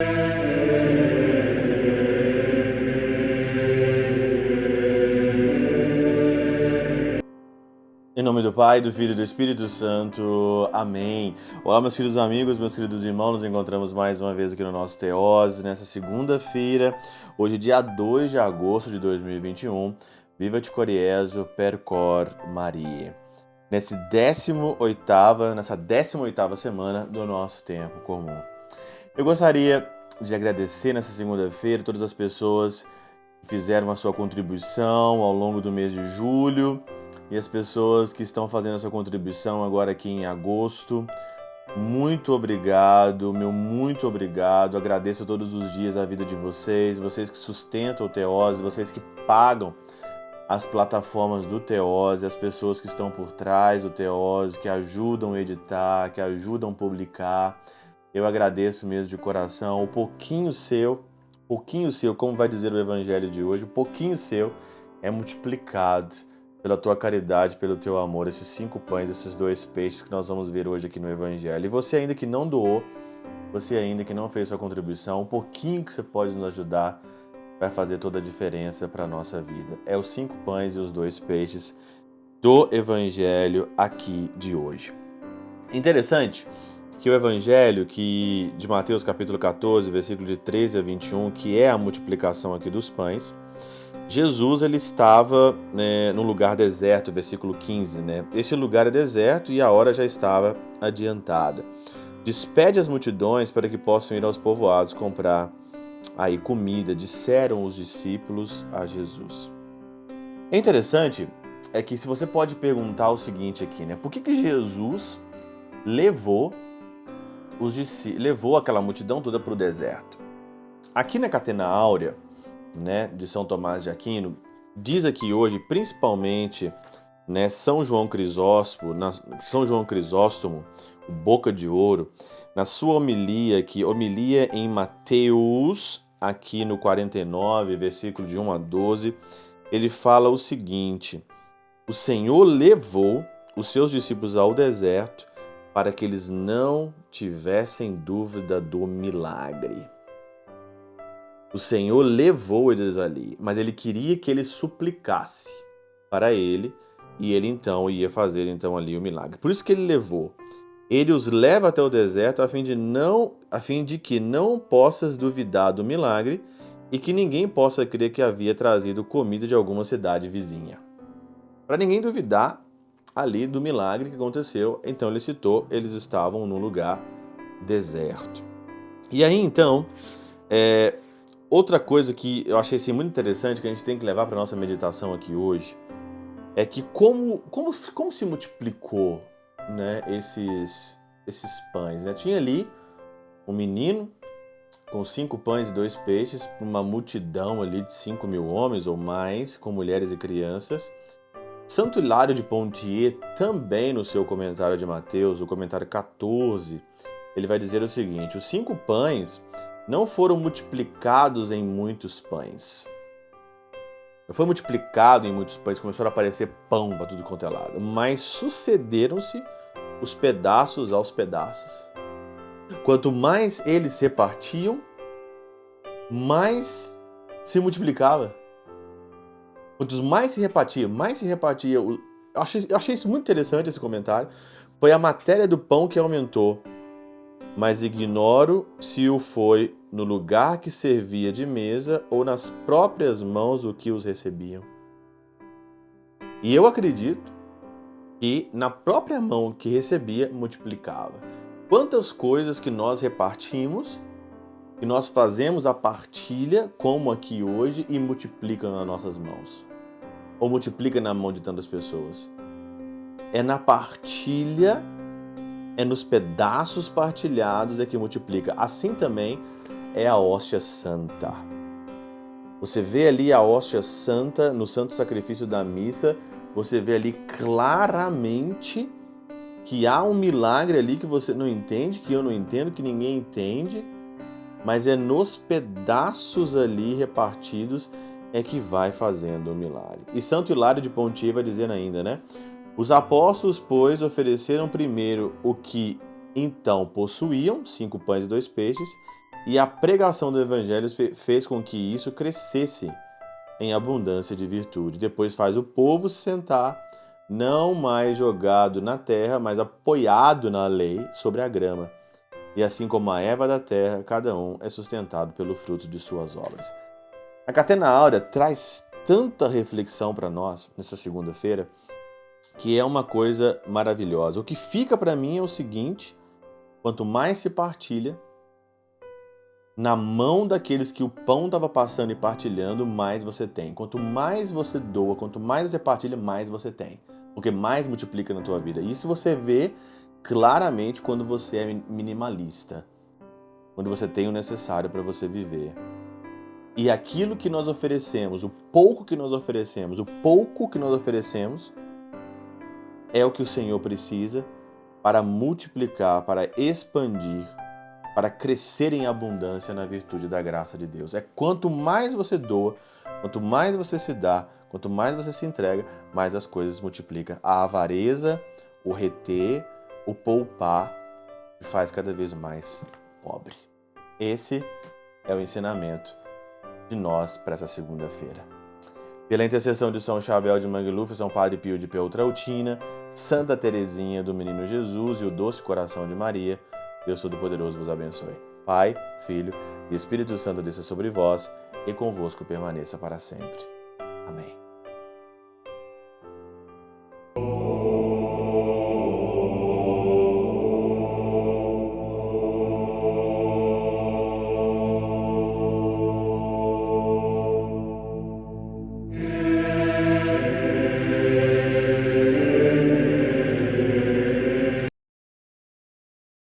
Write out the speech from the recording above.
Em nome do Pai, do Filho e do Espírito Santo. Amém. Olá, meus queridos amigos, meus queridos irmãos. Nos encontramos mais uma vez aqui no nosso Teose, nessa segunda-feira, hoje dia 2 de agosto de 2021. Viva de Coriezo, Percor Maria. Nessa 18ª semana do nosso tempo comum. Eu gostaria de agradecer nessa segunda-feira todas as pessoas que fizeram a sua contribuição ao longo do mês de julho, e as pessoas que estão fazendo a sua contribuição agora aqui em agosto. Muito obrigado, muito obrigado. Agradeço todos os dias a vida de vocês, vocês que sustentam o Teose, vocês que pagam as plataformas do Teose, as pessoas que estão por trás do Teose, que ajudam a editar, que ajudam a publicar. Eu agradeço mesmo de coração. O pouquinho seu, como vai dizer o Evangelho de hoje, o pouquinho seu é multiplicado pela tua caridade, pelo teu amor, esses 5 pães, esses 2 peixes que nós vamos ver hoje aqui no Evangelho. E você ainda que não doou, você ainda que não fez sua contribuição, um pouquinho que você pode nos ajudar vai fazer toda a diferença para a nossa vida. É os 5 pães e os 2 peixes do Evangelho aqui de hoje. Interessante que o Evangelho de Mateus capítulo 14, versículo de 13 a 21, que é a multiplicação aqui dos pães, Jesus ele estava num lugar deserto, versículo 15. Este lugar é deserto e a hora já estava adiantada. Despede as multidões para que possam ir aos povoados comprar aí comida, disseram os discípulos a Jesus. É interessante que se você pode perguntar o seguinte aqui, por que Jesus levou aquela multidão toda para o deserto? Aqui na Catena Áurea, de São Tomás de Aquino, diz aqui hoje, principalmente, São João Crisóstomo, o Boca de Ouro, na sua homilia em Mateus, aqui no 49, versículo de 1 a 12, ele fala o seguinte: o Senhor levou os seus discípulos ao deserto para que eles não tivessem dúvida do milagre. O Senhor levou eles ali, mas ele queria que eles suplicassem para ele, e ele então ia fazer ali o milagre. Por isso que ele levou. Ele os leva até o deserto a fim de que não possas duvidar do milagre e que ninguém possa crer que havia trazido comida de alguma cidade vizinha. Para ninguém duvidar ali do milagre que aconteceu, então ele citou, eles estavam num lugar deserto. E aí então, outra coisa que eu achei muito interessante, que a gente tem que levar para a nossa meditação aqui hoje, é que como se multiplicou esses pães. Tinha ali um menino com 5 pães e 2 peixes, para uma multidão ali de 5.000 homens ou mais, com mulheres e crianças. Santo Hilário de Poitiers, também no seu comentário de Mateus, o comentário 14, ele vai dizer o seguinte: os 5 pães não foram multiplicados em muitos pães. Não foi multiplicado em muitos pães, começaram a aparecer pão para tudo quanto é lado. Mas sucederam-se os pedaços aos pedaços. Quanto mais eles repartiam, mais se multiplicava. Quanto mais se repartia. Eu achei isso muito interessante, esse comentário. Foi a matéria do pão que aumentou, mas ignoro se o foi no lugar que servia de mesa ou nas próprias mãos do que os recebiam. E eu acredito que na própria mão que recebia, multiplicava. Quantas coisas que nós repartimos, que nós fazemos a partilha, como aqui hoje, e multiplicam nas nossas mãos. Ou multiplica na mão de tantas pessoas. É na partilha, é nos pedaços partilhados que multiplica. Assim também é a hóstia santa. Você vê ali a hóstia santa no santo sacrifício da missa, você vê ali claramente que há um milagre ali que você não entende, que eu não entendo, que ninguém entende, mas é nos pedaços ali repartidos que vai fazendo o milagre. E Santo Hilário de Poitiers vai dizer ainda, Os apóstolos, pois, ofereceram primeiro o que então possuíam, 5 pães e 2 peixes, E a pregação do Evangelho fez com que isso crescesse em abundância de virtude. Depois faz o povo se sentar, não mais jogado na terra, mas apoiado na lei sobre a grama. E assim como a erva da terra, cada um é sustentado pelo fruto de suas obras. A Catena Áurea traz tanta reflexão para nós nessa segunda-feira, que é uma coisa maravilhosa. O que fica para mim é o seguinte: quanto mais se partilha, na mão daqueles que o pão estava passando e partilhando, mais você tem. Quanto mais você doa, quanto mais você partilha, mais você tem. Porque mais multiplica na tua vida. Isso você vê claramente quando você é minimalista. Quando você tem o necessário para você viver. E aquilo que nós oferecemos, o pouco que nós oferecemos, é o que o Senhor precisa para multiplicar, para expandir, para crescer em abundância na virtude da graça de Deus. É quanto mais você doa, quanto mais você se dá, quanto mais você se entrega, mais as coisas multiplicam. A avareza, o reter, o poupar, faz cada vez mais pobre. Esse é o ensinamento de nós para essa segunda-feira. Pela intercessão de São Chabel de Mangluf, São Padre Pio de Peltrautina, Santa Teresinha do Menino Jesus e o Doce Coração de Maria, Deus Todo-Poderoso vos abençoe. Pai, Filho e Espírito Santo desça sobre vós e convosco permaneça para sempre. Amém.